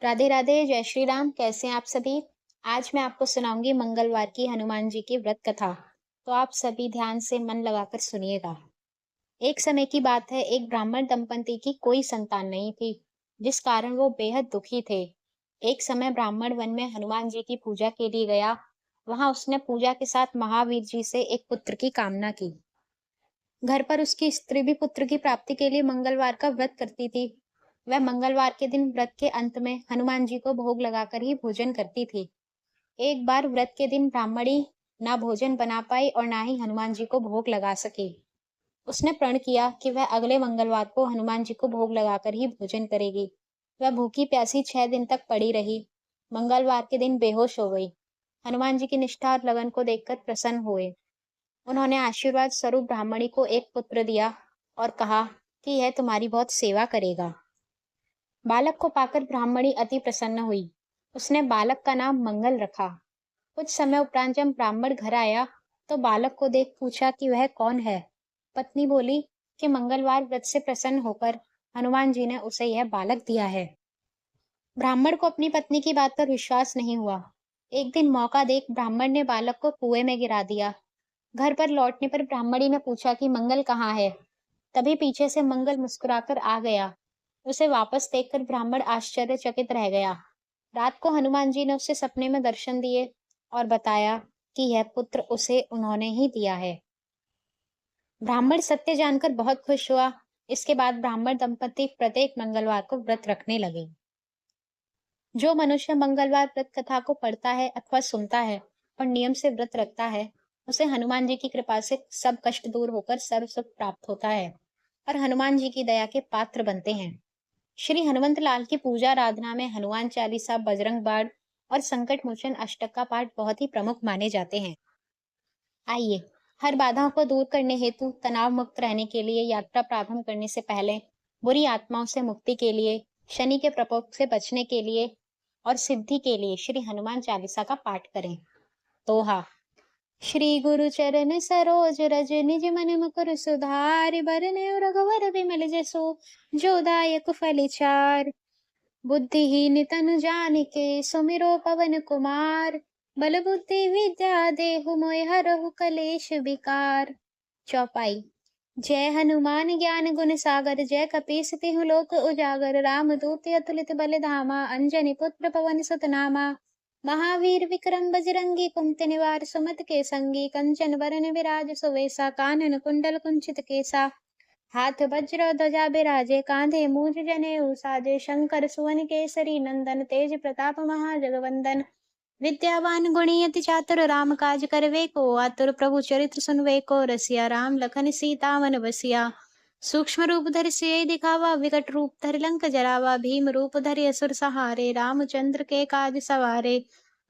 राधे राधे, जय श्री राम। कैसे हैं आप सभी? आज मैं आपको सुनाऊंगी मंगलवार की हनुमान जी की व्रत कथा। तो आप सभी ध्यान से मन लगाकर सुनिएगा। एक समय की बात है, एक ब्राह्मण दंपति की कोई संतान नहीं थी, जिस कारण वो बेहद दुखी थे। एक समय ब्राह्मण वन में हनुमान जी की पूजा के लिए गया। वहां उसने पूजा के साथ महावीर जी से एक पुत्र की कामना की। घर पर उसकी स्त्री भी पुत्र की प्राप्ति के लिए मंगलवार का व्रत करती थी। वह मंगलवार के दिन व्रत के अंत में हनुमान जी को भोग लगाकर ही भोजन करती थी। एक बार व्रत के दिन ब्राह्मणी ना भोजन बना पाई और ना ही हनुमान जी को भोग लगा सकी। उसने प्रण किया कि वह अगले मंगलवार को हनुमान जी को भोग लगाकर ही भोजन करेगी। वह भूखी प्यासी 6 दिन तक पड़ी रही। मंगलवार के दिन बेहोश हो गई। हनुमान जी की निष्ठा और लगन को देखकर प्रसन्न हुए। उन्होंने आशीर्वाद स्वरूप ब्राह्मणी को एक पुत्र दिया और कहा कि यह तुम्हारी बहुत सेवा करेगा। बालक को पाकर ब्राह्मणी अति प्रसन्न हुई। उसने बालक का नाम मंगल रखा। कुछ समय उपरांत जब ब्राह्मण घर आया तो बालक को देख पूछा कि वह कौन है। पत्नी बोली कि मंगलवार व्रत से प्रसन्न होकर हनुमान जी ने उसे यह बालक दिया है। ब्राह्मण को अपनी पत्नी की बात पर विश्वास नहीं हुआ। एक दिन मौका देख ब्राह्मण ने बालक को कुएं में गिरा दिया। घर पर लौटने पर ब्राह्मणी ने पूछा कि मंगल कहाँ है। तभी पीछे से मंगल मुस्कुराकर आ गया। उसे वापस देखकर ब्राह्मण आश्चर्यचकित रह गया। रात को हनुमान जी ने उसे सपने में दर्शन दिए और बताया कि यह पुत्र उसे उन्होंने ही दिया है। ब्राह्मण सत्य जानकर बहुत खुश हुआ। इसके बाद ब्राह्मण दंपति प्रत्येक मंगलवार को व्रत रखने लगे। जो मनुष्य मंगलवार व्रत कथा को पढ़ता है अथवा सुनता है और नियम से व्रत रखता है, उसे हनुमान जी की कृपा से सब कष्ट दूर होकर सर्व सुख प्राप्त होता है और हनुमान जी की दया के पात्र बनते हैं। श्री हनुमंत लाल की पूजा आराधना में हनुमान चालीसा, बजरंग बाण और संकट मोचन अष्टक का पाठ बहुत ही प्रमुख माने जाते हैं। आइए, हर बाधाओं को दूर करने हेतु, तनाव मुक्त रहने के लिए, यात्रा प्रारंभ करने से पहले, बुरी आत्माओं से मुक्ति के लिए, शनि के प्रकोप से बचने के लिए और सिद्धि के लिए श्री हनुमान चालीसा का पाठ करें। दोहा। श्री गुरु चरण सरोज रज निज मन मुकुर सुधारि बरने रघुवर बिमल जसो जो दायक फल चार। बुद्धिहीन तनु जानिके सुमिरो पवन कुमार बल बुद्धि विद्या देहु मोहि हरहु कलेश विकार। चौपाई। जय हनुमान ज्ञान गुण सागर जय कपीस तिहु लोक उजागर राम दूत अतुलित बल धामा अंजनी पुत्र पवन सुत नामा। महावीर विक्रम बजरंगी कुमति निवार सुमत के संगी कंचन वरन विराज सुवेसा कानन कुंडल कुंचित केसा। हाथ वज्र ध्वजा बिराजे कांधे मूंज जनेऊ साजे शंकर सुवन केसरी नंदन तेज प्रताप महाजगवंदन। विद्यावान गुणी अति चातुर राम काज करवे को आतुर प्रभु चरित्र सुनवे को रसिया राम लखन सीता मन बसिया। सूक्ष्म रूप धरि सियहि दिखावा विकट रूप धरि लंक जरावा भीम रूप धरि असुर सहारे रामचंद्र के काज सवारे।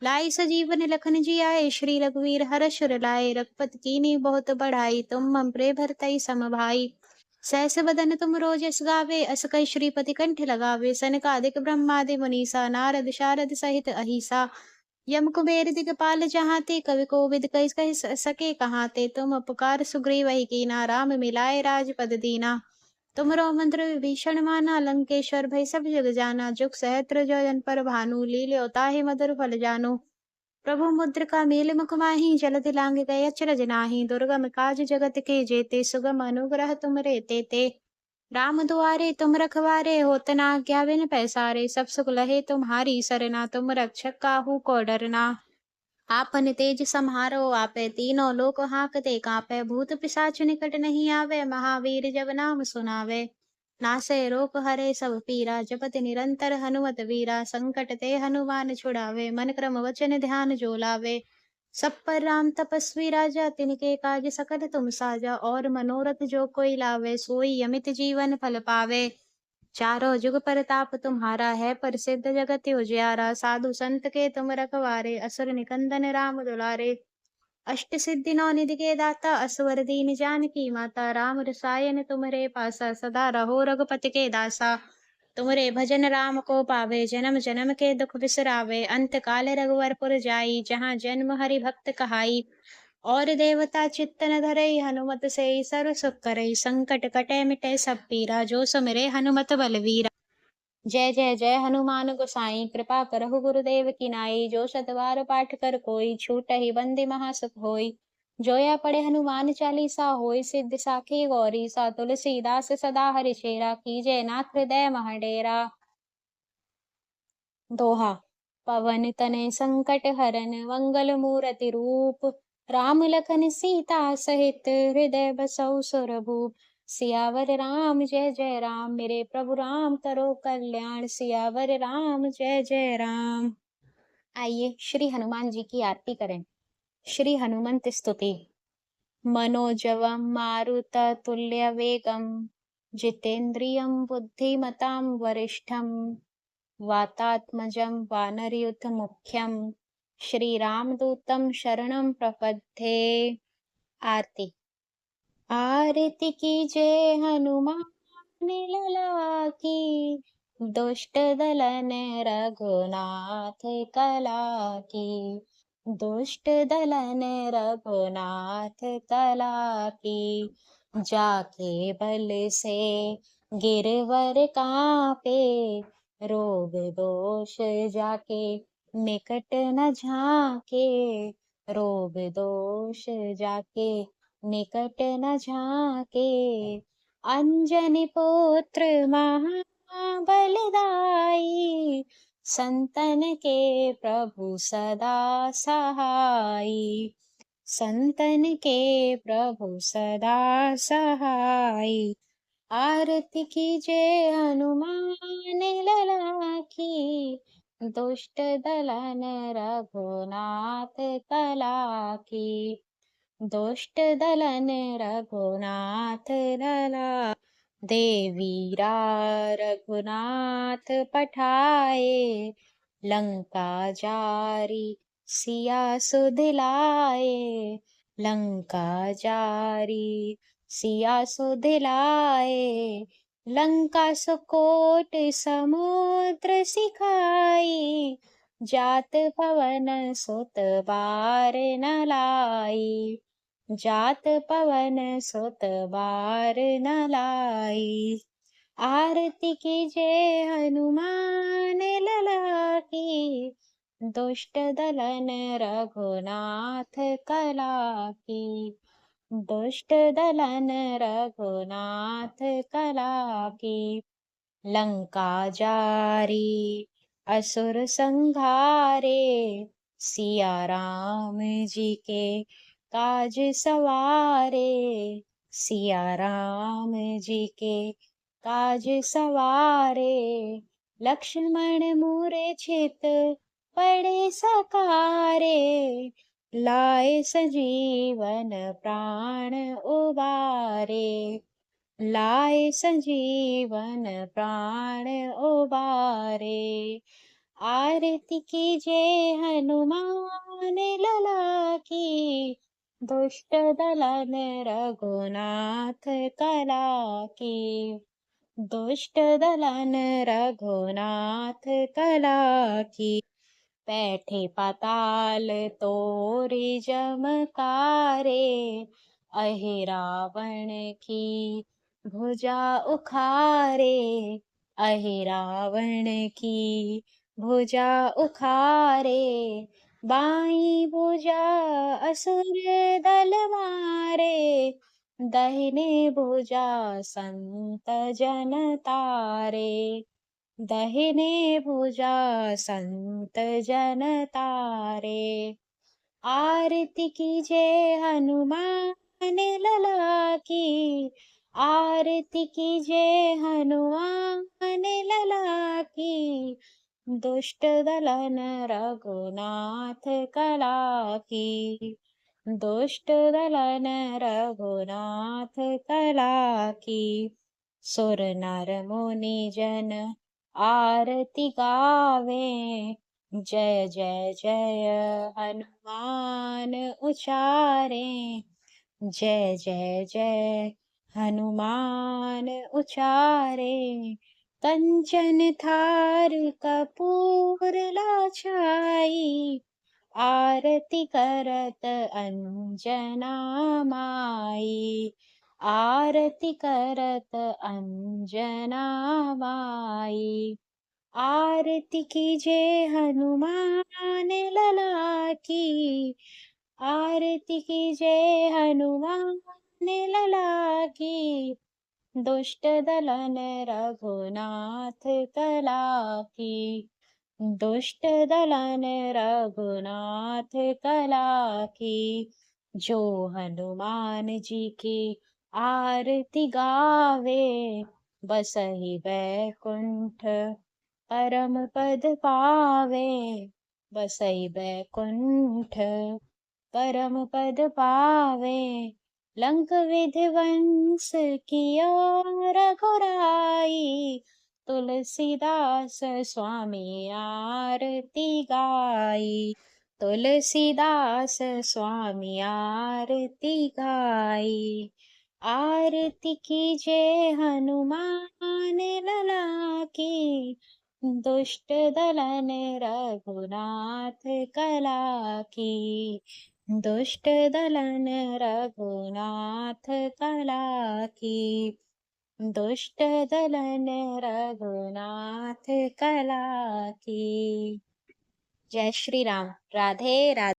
लाई सजीवन लखन जियाए श्री रघुवीर हर्ष उर लाए रघुपति कीन्ही बहुत बढ़ाई तुम मम प्रिय भरतहि सम भाई। सहस बदन तुम रोजस गावे अस कहि श्रीपति कंठ लगावे सनकादिक ब्रह्मादि मुनीसा नारद शारद सहित अहिसा। यम कुबेर दिगपाल जहाते कवि कोविद कहि सके कहाते तुम उपकार सुग्रीवहि कीना राम मिलाए राजपद दीना। तुमरो मंत्र विभीषण माना लंकेश्वर भय सब जग जाना जुग सहस्त्र जो जन पर भानु लील्यों ताहि मधुर फल जानु। प्रभु मुद्रिका मेल मुख माहि जलधि लांग गए अचरज नाहि दुर्गम काज जगत के जेते सुगम अनुग्रह तुम रे तेते। राम दुआरे तुम रखवारे होत न आज्ञा बिन पैसारे सब सुख लहे तुम्हारी सरना तुम रक्षक काहू को डरना। आपन तेज समारो आपे तीनों लोक हाकते कापे भूत पिशाच निकट नहीं आवे महावीर जब नाम सुनावे। नासे रोग हरे सब पीरा जपत निरंतर हनुमत वीरा संकट ते हनुमान छुड़ावे मन क्रम वचन ध्यान जो लावे। सब पर राम तपस्वी राजा तिनके काज सकल तुम साजा और मनोरथ जो कोई लावे सोई अमित जीवन फल पावे। चारों जुग परताप तुम्हारा है प्रसिद्ध जगत उजियारा साधु संत के तुम रखवारे असुर निकंदन राम दुलारे। अष्ट सिद्धि नौ निधि के दाता असवर दीन जानकी माता राम रसायन तुम्हरे पासा सदा रहो रघुपति के दासा। तुम्हरे भजन राम को पावे जन्म जन्म के दुख बिसरावे अंत काल रघुवरपुर जाई जहाँ जन्म हरि भक्त कहाई। और देवता चित्तन धरई हनुमत से सर्व सुख करई संकट कटे मिटे सब पीरा जो सुमिरे हनुमत बलवीरा। जय जय जय हनुमान गोसाई कृपा करहु गुरुदेव की नाई। जो शत बार पाठ कर कोई छूटहि बंदी महासुख होई। जोया पढ़े हनुमान चालीसा होय सिद्धि साखी गौरी सा। तुलसीदास सदा हरिचेरा कीजय नाथ हृदय मह डेरा। दोहा। पवन तनय संकट हरन मंगल मूरति रूप। राम लखन सीता सहित हृदय बसौ सुरभूप। सियावर राम जय जय राम मेरे प्रभु राम करो कल्याण। सियावर राम जय जय राम। आइए श्री हनुमान जी की आरती करें। श्री हनुमंत स्तुति। मनोजवं मारुततुल्यवेगं जितेन्द्रियं बुद्धिमतां वरिष्ठं वातात्मजं वानरयूथमुख्यं श्रीरामदूतं शरणं प्रपद्ये। आरती। आरती कीजय हनुमान लला की। दुष्ट दलन रघुनाथ कला की। दुष्ट दलन रघुनाथ कला की। जाके बल से गिरवर कापे। रोग दोष जाके निकट न झाके। रोग दोष जाके निकट न झाके। अंजनी पुत्र महाबलदाई। संतन के प्रभु सदा सहाई। संतन के प्रभु सदा सहाई। आरती कीजय हनुमान लला की। दुष्ट दलन रघुनाथ कला की। दुष्ट दलन रघुनाथ लला। देवीरा रघुनाथ पठाए। लंका जारी सिया सुधिलाए। लंका जारी सिया सुधिलाए। लंका सुकोट समुद्र सिखाई। जात पवन सुत बार न लाई। जात पवन सुत बार न लाई। आरती कीजय हनुमान लला की। दुष्ट दलन रघुनाथ कला की। दुष्ट दलन रघुनाथ कला की। लंका जारी असुर संघारे। सिया राम जी के काज सवारे। सिया राम जी के काज सवारे। लक्ष्मण मूर्छित पड़े सकारे। लाए सजीवन प्राण उबारे। लाए संजीवन प्राण उबारे। आरती कीजय हनुमान लला की। दुष्ट दलन रघुनाथ कला की। दुष्ट दलन रघुनाथ कला की। बैठे पाताल तोरी जमकारे। अहि रावण की भुजा उखारे। अहि रावण की भुजा उखारे। बाई भुजा असुर दल मारे। दाहिने भुजा संत जन तारे। दाहिने भुजा संत जन तारे। आरती कीजय हनुमान लला की। आरती कीजय हनुमान लला की। दुष्ट दलन रघुनाथ कला की। दुष्ट दलन रघुनाथ कला की। सुर नर मुनि जन आरती गावे। जय जय जय हनुमान उचारे। जय जय जय हनुमान उचारे। कंचन थार कपूर लाछाई। आरती करत अंजना माई। आरती करत अंजना माई। आरती कीजिए हनुमान लला की, आरती कीजिए हनुमान लला की, दुष्ट दलन रघुनाथ कला की, दुष्ट दलन रघुनाथ कला की। जो हनुमान जी की आरती गावे, बसहि बैकुंठ परम पद पावे, बसई बैकुंठ परम पद पावे। लंक विध्वंस किया रघुराई, तुलसीदास स्वामी आरती गाई, तुलसीदास स्वामी आरती गाई। आरती कीजिए हनुमान लला की, दुष्ट दलन रघुनाथ कला की, दुष्ट दलन रघुनाथ कला की, दुष्ट दलन रघुनाथ कला की। जय श्री राम। राधे राधे।